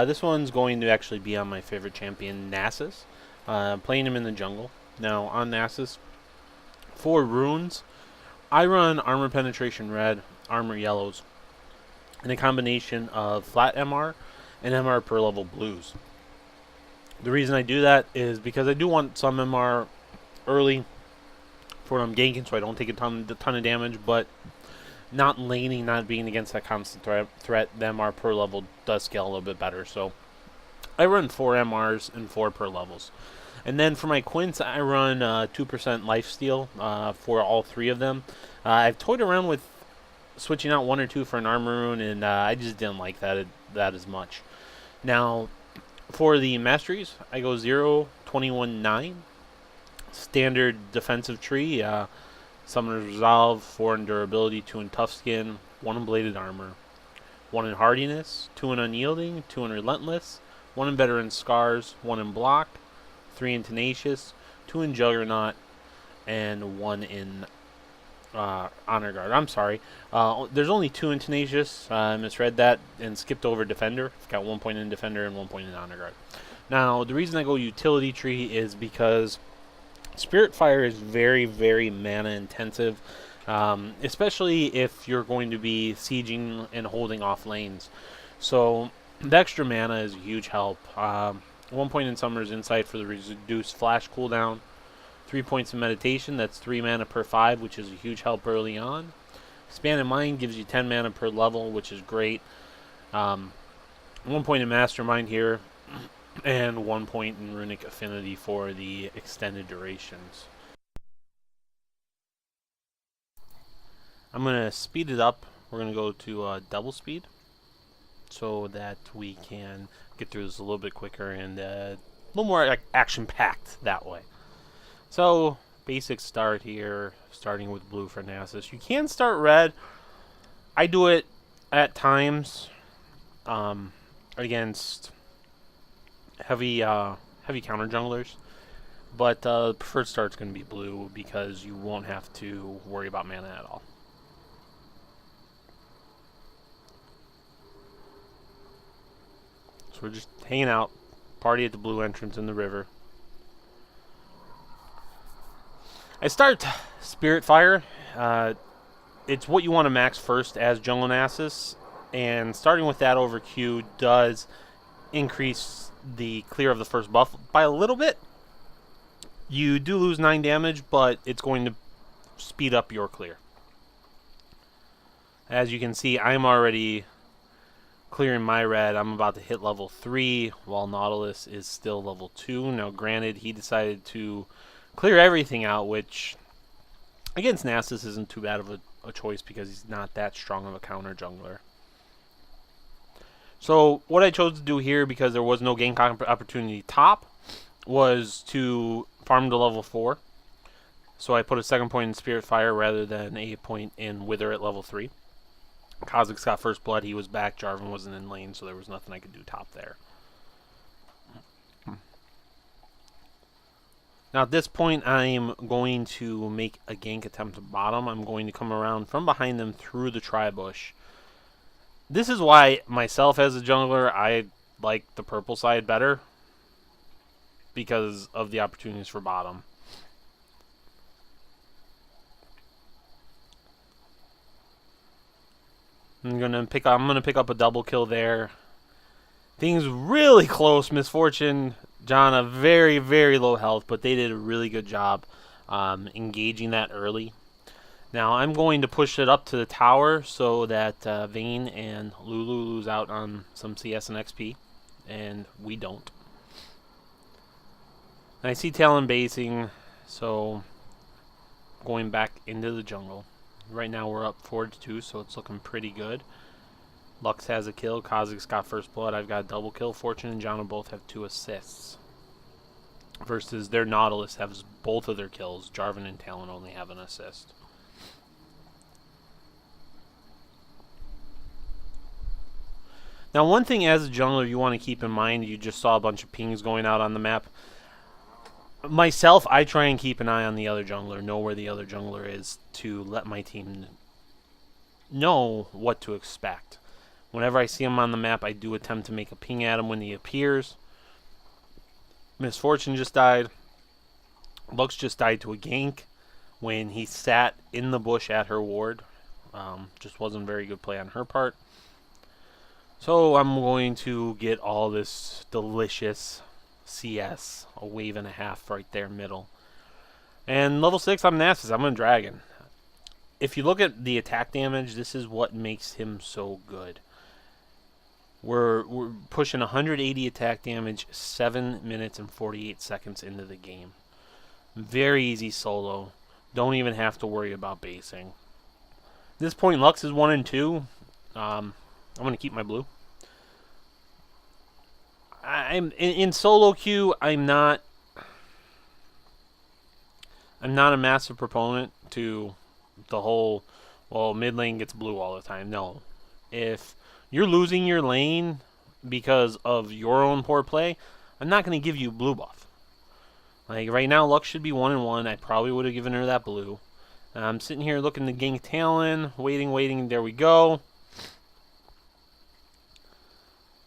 This one's going to actually be on my favorite champion, Nasus. Playing him in the jungle. Now, on Nasus, for runes, I run Armor Penetration Red, Armor Yellows, and a combination of flat MR and MR per level blues. The reason I do that is because I do want some MR early for when I'm ganking so I don't take a ton of damage, but not laning, not being against that constant threat, the MR per level does scale a little bit better. So I run 4 MRs and 4 per levels. And then for my quints, I run 2% lifesteal for all 3 of them. I've toyed around with switching out 1 or 2 for an armor rune, and I just didn't like that as much. Now, for the masteries, I go 0, 21, 9. Standard defensive tree. Summoner's Resolve, 4 in Durability, 2 in Tough Skin, 1 in Bladed Armor, 1 in Hardiness, 2 in Unyielding, 2 in Relentless, 1 in Veteran Scars, 1 in Block, 3 in Tenacious, 2 in Juggernaut, and 1 in Honor Guard. I'm sorry. There's only 2 in Tenacious. I misread that and skipped over Defender. I've got 1 point in Defender and 1 point in Honor Guard. Now, the reason I go Utility Tree is because Spirit Fire is very, very mana intensive, especially if you're going to be sieging and holding off lanes. So the extra mana is a huge help. 1 point in Summer's Insight for the reduced flash cooldown. 3 points in Meditation, that's 3 mana per 5, which is a huge help early on. Expanded Mind gives you 10 mana per level, which is great. 1 point in Mastermind here, and 1 point in Runic Affinity for the extended durations. I'm going to speed it up. We're going to go to double speed so that we can get through this a little bit quicker and a little more action-packed that way. So, basic start here, starting with blue for Nasus. You can start red. I do it at times against heavy counter junglers, but the preferred start is going to be blue because you won't have to worry about mana at all. So we're just hanging out, party at the blue entrance in the river. I start Spirit Fire. It's what you want to max first as Jungle Nasus, and starting with that over Q does increase the clear of the first buff by a little bit. You do lose 9 damage, but it's going to speed up your clear. As you can see, I'm already clearing my red. I'm about to hit level 3, while Nautilus is still level 2. Now, granted, he decided to clear everything out, which against Nasus isn't too bad of a choice because he's not that strong of a counter jungler. So what I chose to do here, because there was no gank opportunity top, was to farm to level 4. So I put a 2nd point in Spirit Fire rather than a point in Wither at level 3. Kha'Zix got first blood, he was back, Jarvan wasn't in lane, so there was nothing I could do top there. Now at this point, I'm going to make a gank attempt at bottom. I'm going to come around from behind them through the tri-bush. This is why, myself as a jungler, I like the purple side better, because of the opportunities for bottom. I'm gonna pick up a double kill there. Things really close. Misfortune, Janna, very, very low health, but they did a really good job engaging that early. Now I'm going to push it up to the tower so that Vayne and Lulu lose out on some CS and XP, and we don't. And I see Talon basing, so going back into the jungle. Right now we're up 4-2, so it's looking pretty good. Lux has a kill, Kha'Zix got first blood, I've got a double kill. Fortune and Janna both have 2 assists. Versus their Nautilus has both of their kills. Jarvan and Talon only have an assist. Now one thing as a jungler you want to keep in mind, you just saw a bunch of pings going out on the map. Myself, I try and keep an eye on the other jungler, know where the other jungler is, to let my team know what to expect. Whenever I see him on the map, I do attempt to make a ping at him when he appears. Misfortune just died. Lux just died to a gank when he sat in the bush at her ward. Just wasn't a very good play on her part. So I'm going to get all this delicious CS, a wave and a half right there middle. And level 6, I'm Nasus. I'm a dragon. If you look at the attack damage, this is what makes him so good. We're pushing 180 attack damage 7 minutes and 48 seconds into the game. Very easy solo. Don't even have to worry about basing. At this point, Lux is 1 and 2. I'm going to keep my blue. I'm in solo queue. I'm not a massive proponent to the whole, well, mid lane gets blue all the time. No. If you're losing your lane because of your own poor play, I'm not going to give you blue buff. Like right now, Lux should be 1 and 1. I probably would have given her that blue. I'm sitting here looking to gank Talon, waiting. There we go.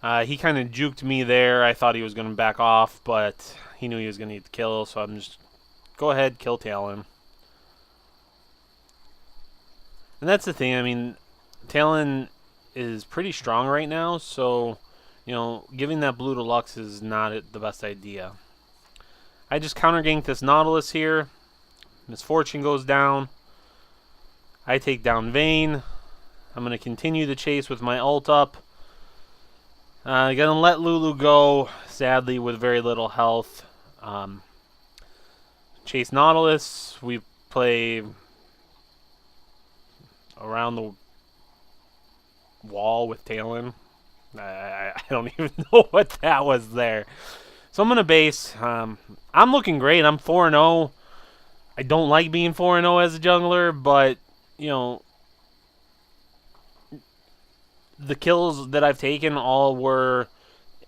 He kind of juked me there. I thought he was going to back off, but he knew he was going to need the kill, so I'm just go ahead, kill Talon. And that's the thing. I mean, Talon is pretty strong right now, so giving that blue to Lux is not the best idea. I just counter gank this Nautilus here. Misfortune goes down. I take down Vayne. I'm going to continue the chase with my ult up. Gonna let Lulu go, sadly, with very little health. Chase Nautilus. We play around the wall with Talon. I don't even know what that was there. So I'm going to base. I'm looking great. I'm 4-0. I don't like being 4-0 as a jungler, but, the kills that I've taken all were,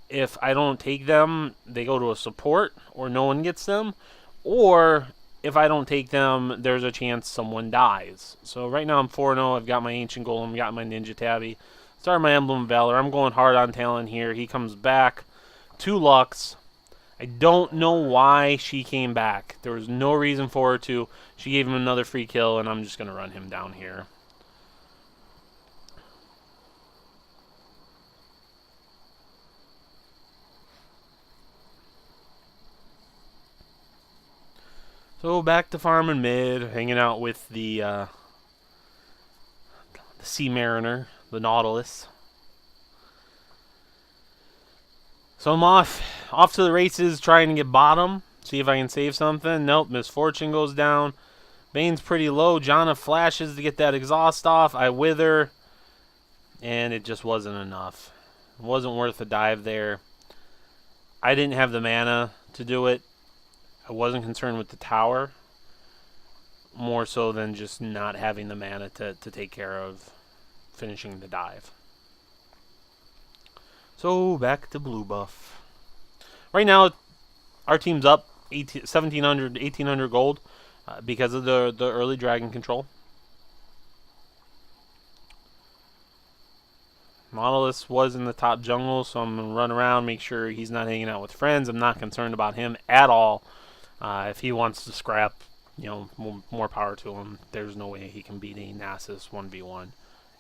if I don't take them, they go to a support, or no one gets them. Or, if I don't take them, there's a chance someone dies. So right now I'm 4-0. I've got my Ancient Golem, got my Ninja Tabby. Started my Emblem of Valor. I'm going hard on Talon here. He comes back to Lux. I don't know why she came back. There was no reason for her to. She gave him another free kill, and I'm just going to run him down here. So back to farming mid, hanging out with the Sea Mariner, the Nautilus. So I'm off to the races, trying to get bottom, see if I can save something. Nope, Misfortune goes down. Vayne's pretty low. Janna flashes to get that exhaust off. I wither, and it just wasn't enough. It wasn't worth a dive there. I didn't have the mana to do it. I wasn't concerned with the tower, more so than just not having the mana to take care of finishing the dive. So back to blue buff. Right now, our team's up 1,700, 1,800 gold because of the early dragon control. Nautilus was in the top jungle, so I'm going to run around, make sure he's not hanging out with friends. I'm not concerned about him at all. If he wants to scrap, more power to him. There's no way he can beat a Nasus 1v1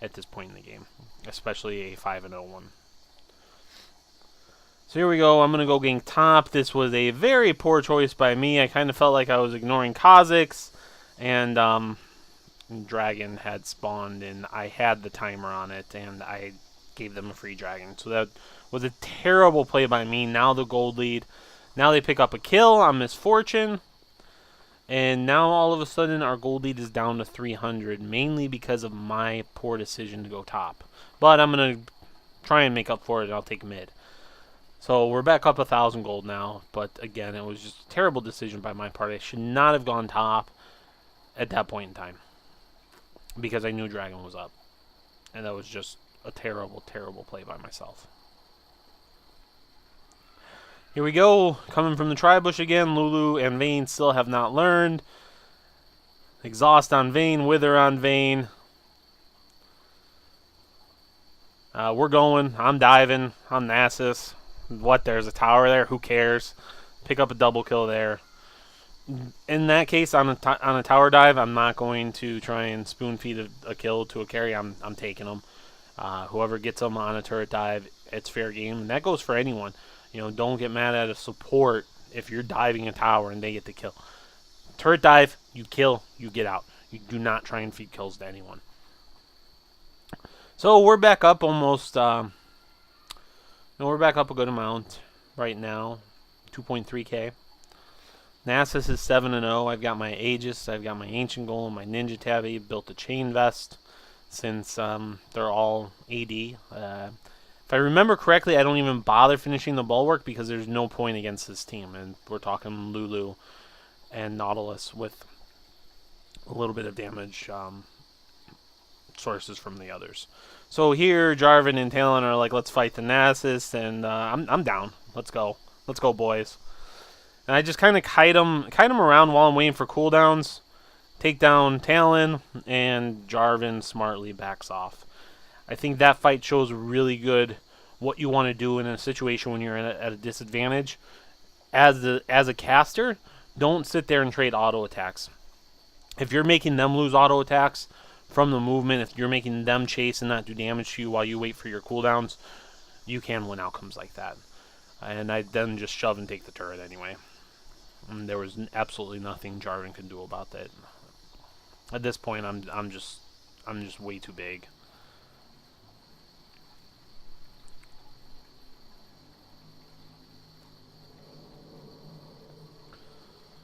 at this point in the game, especially a 5-0 one. So here we go. I'm going to go gank top. This was a very poor choice by me. I kind of felt like I was ignoring kha'zix, and dragon had spawned, and I had the timer on it, and I gave them a free dragon. So that was a terrible play by me. Now the gold lead. Now they pick up a kill on Misfortune. And now all of a sudden our gold lead is down to 300, mainly because of my poor decision to go top. But I'm going to try and make up for it, and I'll take mid. So we're back up 1,000 gold now. But again, it was just a terrible decision by my part. I should not have gone top at that point in time, because I knew dragon was up. And that was just a terrible, terrible play by myself. Here we go, coming from the tri-bush again. Lulu and Vayne still have not learned. Exhaust on Vayne, wither on Vayne. We're going. I'm diving. I'm Nasus. What? There's a tower there. Who cares? Pick up a double kill there. In that case, on a tower dive, I'm not going to try and spoon feed a kill to a carry. I'm taking them. Whoever gets them on a turret dive, it's fair game, and that goes for anyone. You know, don't get mad at a support if you're diving a tower and they get the kill. Turret dive, you kill, you get out. You do not try and feed kills to anyone. So we're back up almost. We're back up a good amount right now, 2.3k. Nasus is 7-0. I've got my Aegis, I've got my Ancient Golem, my Ninja Tabby, built a Chain Vest since they're all AD. If I remember correctly, I don't even bother finishing the Bulwark because there's no point against this team. And we're talking Lulu and Nautilus with a little bit of damage sources from the others. So here, Jarvan and Talon are like, let's fight the Nasus, and I'm down. Let's go. Let's go, boys. And I just kind of kite them around while I'm waiting for cooldowns. Take down Talon, and Jarvan smartly backs off. I think that fight shows really good what you want to do in a situation when you're at a disadvantage. As a caster, don't sit there and trade auto attacks. If you're making them lose auto attacks from the movement, if you're making them chase and not do damage to you while you wait for your cooldowns, you can win outcomes like that. And I then just shove and take the turret anyway. And there was absolutely nothing Jarvan could do about that. At this point, I'm just way too big.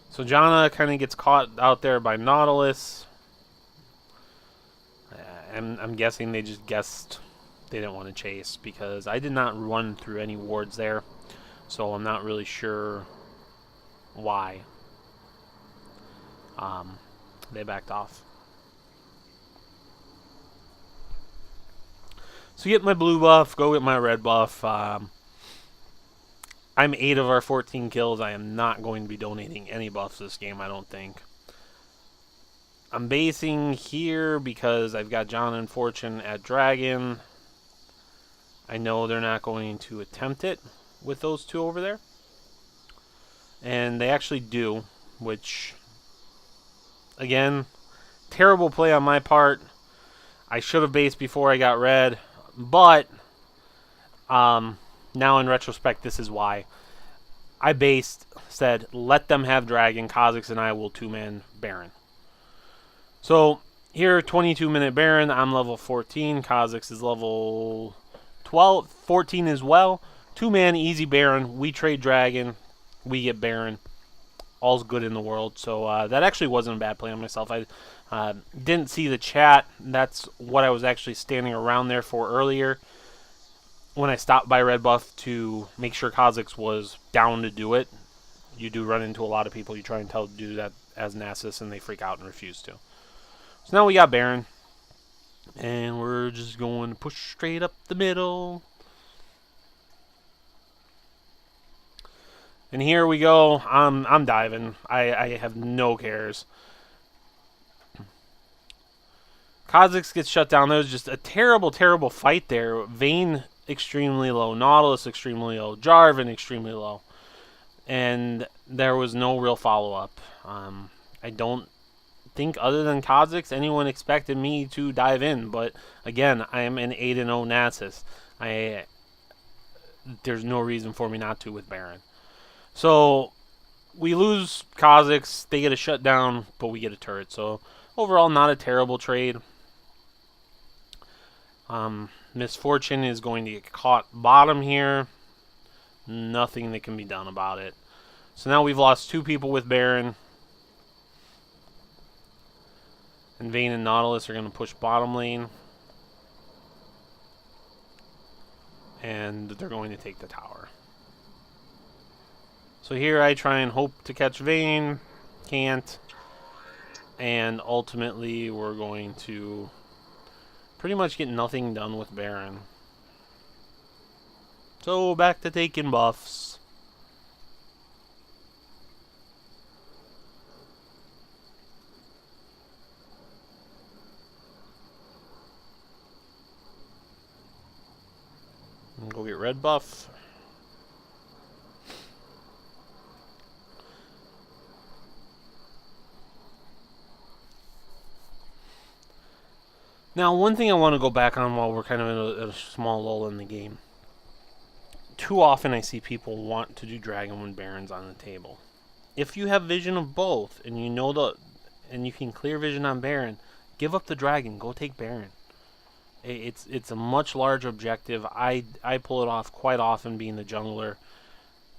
So Janna kind of gets caught out there by Nautilus. I'm guessing they just guessed they didn't want to chase because I did not run through any wards there. So I'm not really sure why they backed off. So get my blue buff, go get my red buff. I'm 8 of our 14 kills. I am not going to be donating any buffs this game, I don't think. I'm basing here because I've got John and Fortune at Dragon. I know they're not going to attempt it with those two over there. And they actually do, which, again, terrible play on my part. I should have based before I got red, but now in retrospect, this is why. I based, said, let them have Dragon, kha'zix and I will two-man Baron. So, here, 22-minute Baron, I'm level 14, kha'zix is level 14 as well. Two-man, easy Baron, we trade Dragon, we get Baron. All's good in the world. So that actually wasn't a bad play on myself. I didn't see the chat. That's what I was actually standing around there for earlier when I stopped by red buff to make sure kha'zix was down to do it. You do run into a lot of people you try and tell to do that as Nasus, and they freak out and refuse to. So now we got Baron, and we're just going to push straight up the middle. And here we go. I'm diving. I have no cares. kha'zix gets shut down. There was just a terrible, terrible fight there. Vayne extremely low. Nautilus extremely low. Jarvan extremely low. And there was no real follow-up. I don't think other than kha'zix, anyone expected me to dive in. But again, I am an 8-0 Nasus. There's no reason for me not to with Baron. So we lose kha'zix, they get a shutdown, but we get a turret. So overall, not a terrible trade. Misfortune is going to get caught bottom here. Nothing that can be done about it. So now we've lost 2 people with Baron. And Vayne and Nautilus are going to push bottom lane. And they're going to take the tower. So here I try and hope to catch Vayne. Can't. And ultimately we're going to pretty much get nothing done with Baron. So back to taking buffs. buff. Now, one thing I want to go back on while we're kind of in a small lull in the game. Too often I see people want to do Dragon when Baron's on the table. If you have vision of both, and you know and you can clear vision on Baron, give up the Dragon. Go take Baron. It's a much larger objective. I pull it off quite often being the jungler,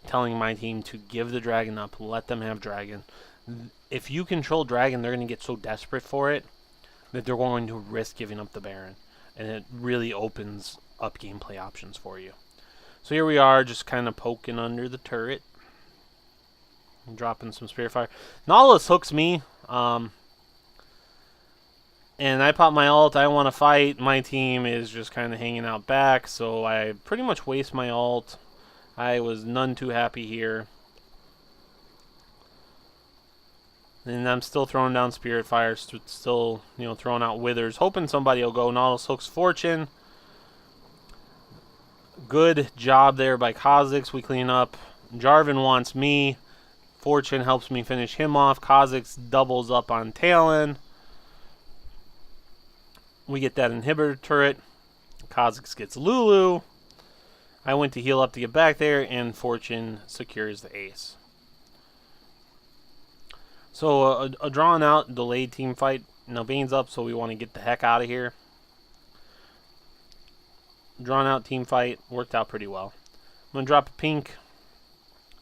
telling my team to give the Dragon up, let them have Dragon. If you control Dragon, they're going to get so desperate for it that they're going to risk giving up the Baron. And it really opens up gameplay options for you. So here we are, just kind of poking under the turret. I'm dropping some Spirit Fire. Nautilus hooks me. And I pop my ult. I want to fight. My team is just kind of hanging out back. So I pretty much waste my ult. I was none too happy here. And I'm still throwing down Spirit Fire. Still, throwing out Withers. Hoping somebody will go. Nautilus hooks Fortune. Good job there by kha'zix. We clean up. Jarvan wants me. Fortune helps me finish him off. kha'zix doubles up on Talon. We get that inhibitor turret. kha'zix gets Lulu. I went to heal up to get back there, and Fortune secures the ace. So a drawn out, delayed team fight. Now Vayne's up, so we want to get the heck out of here. Drawn out team fight. Worked out pretty well. I'm going to drop a pink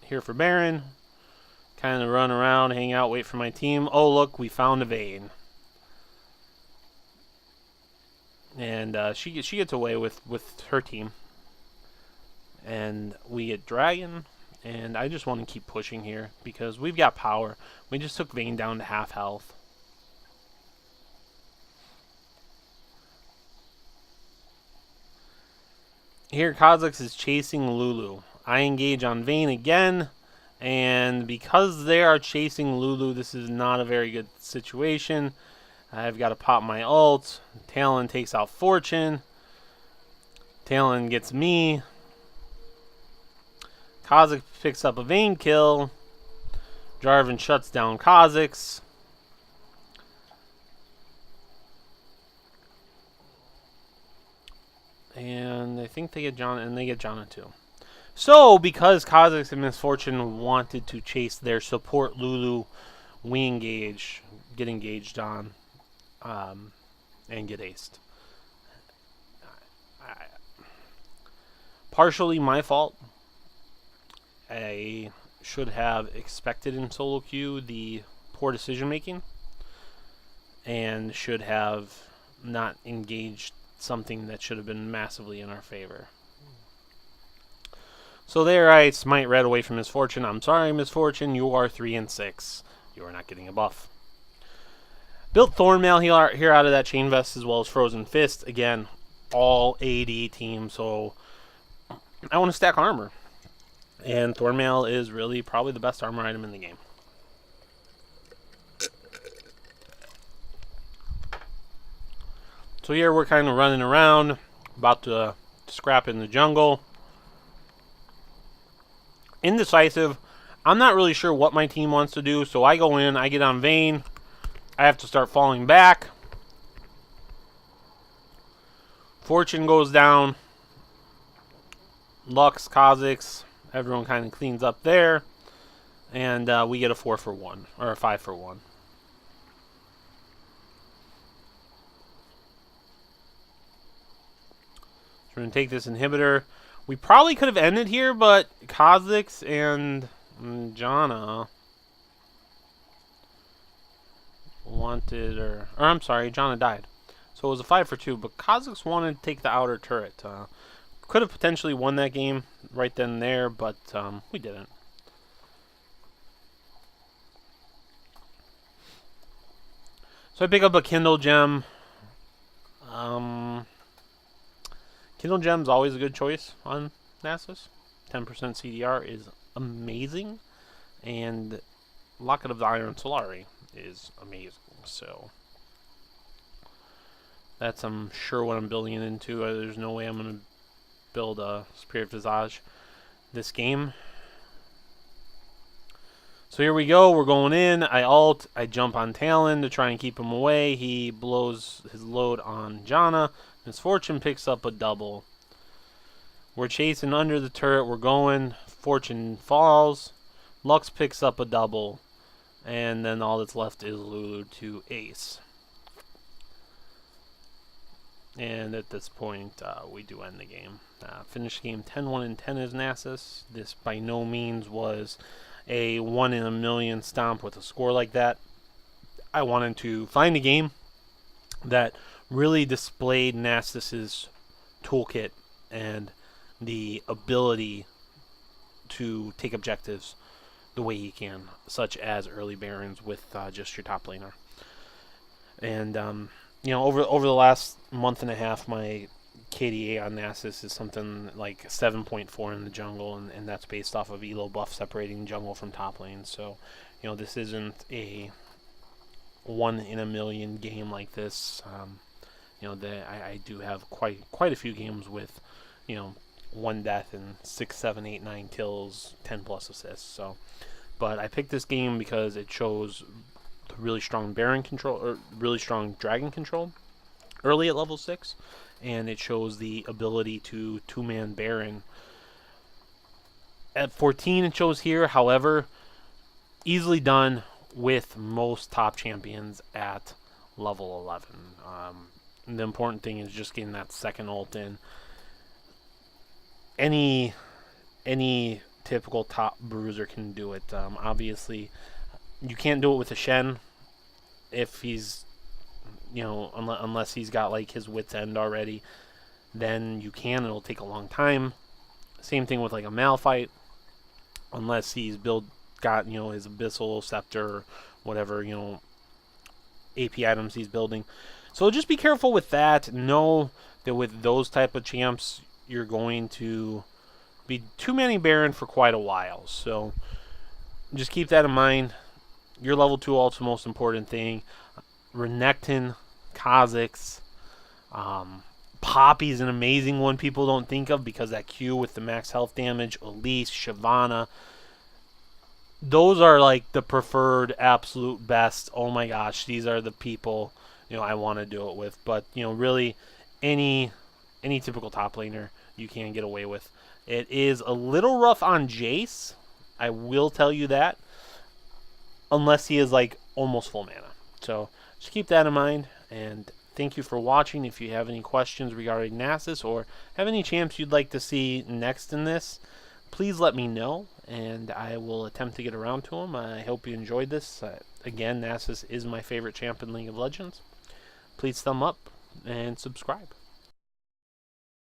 here for Baron. Kind of run around, hang out, wait for my team. Oh, look, we found a Vayne. And she gets away with her team. And we get Dragon. And I just want to keep pushing here because we've got power. We just took Vayne down to half health. Here, kha'zix is chasing Lulu. I engage on Vayne again. And because they are chasing Lulu, this is not a very good situation. I've got to pop my ult. Talon takes out Fortune. Talon gets me. kha'zix picks up a Vayne kill. Jarvan shuts down kha'zix. And I think they get Janna, and they get Janna too. So, because kha'zix and Miss Fortune wanted to chase their support Lulu, we engage, get engaged on, and get aced. Partially my fault. I should have expected in solo queue the poor decision making, and should have not engaged something that should have been massively in our favor. So there I smite red away from Miss Fortune. I'm sorry, Miss Fortune, you are 3 and 6. You are not getting a buff. Built Thornmail here out of that Chain Vest as well as Frozen Fist. Again, all AD team, so I want to stack armor. And Thornmail is really probably the best armor item in the game. So here we're kind of running around, about to scrap in the jungle. Indecisive. I'm not really sure what my team wants to do, so I go in, I get on Vayne. I have to start falling back. Fortune goes down. Lux, kha'zix, everyone kind of cleans up there. And we get a 4 for 1, or a 5 for 1. So we're going to take this inhibitor. We probably could have ended here, but kha'zix and Janna wanted, or I'm sorry, Janna died. So it was a 5 for 2, but kha'zix wanted to take the outer turret. Could have potentially won that game right then and there, but we didn't. So I pick up a Kindle Gem. Kindle Gem's always a good choice on Nasus. 10% CDR is amazing. And Locket of the Iron Solari is amazing. So that's, I'm sure, what I'm building it into. There's no way I'm going to build a Spirit Visage this game. So here we go. We're going in. I ult. I jump on Talon to try and keep him away. He blows his load on Janna. Misfortune picks up a double. We're chasing under the turret. We're going. Fortune falls. Lux picks up a double. And then all that's left is Lulu to ace. And at this point, we do end the game. Finish game 10-1 and 10 as Nasus. This by no means was a 1 in a million stomp with a score like that. I wanted to find a game that really displayed Nasus's toolkit and the ability to take objectives the way he can, such as early Barons with just your top laner. And you know, over the last month and a half, my KDA on Nasus is something like 7.4 in the jungle, and that's based off of elo buff separating jungle from top lane. So, you know, this isn't a 1 in a million game like this. You know, I do have quite a few games with, you know, 1 death and 6, 7, 8, 9 kills, 10 plus assists. So, but I picked this game because it shows really strong Baron control, or really strong Dragon control early at level 6, and it shows the ability to 2-man Baron. At 14 it shows here, however, easily done with most top champions at level 11. The important thing is just getting that second ult in. Any typical top bruiser can do it. Obviously, you can't do it with a Shen if he's, you know, unless he's got like his wit's end already. Then you can. It'll take a long time. Same thing with like a Malphite, unless he's got, you know, his Abyssal Scepter or whatever, you know, AP items he's building. So just be careful with that. Know that with those type of champs, you're going to be too many Baron for quite a while. So just keep that in mind. Your level 2 ult's the most important thing. Renekton, Kha'Zix, Poppy's an amazing one people don't think of because that Q with the max health damage. Elise, Shyvana. Those are like the preferred absolute best. Oh my gosh, these are the people, you know, I want to do it with. But, you know, really any typical top laner you can get away with. It is a little rough on Jace. I will tell you that. Unless he is like almost full mana. So just keep that in mind, and thank you for watching. If you have any questions regarding Nasus or have any champs you'd like to see next in this, please let me know, and I will attempt to get around to them. I hope you enjoyed this. Again, Nasus is my favorite champ in League of Legends. Please thumb up and subscribe.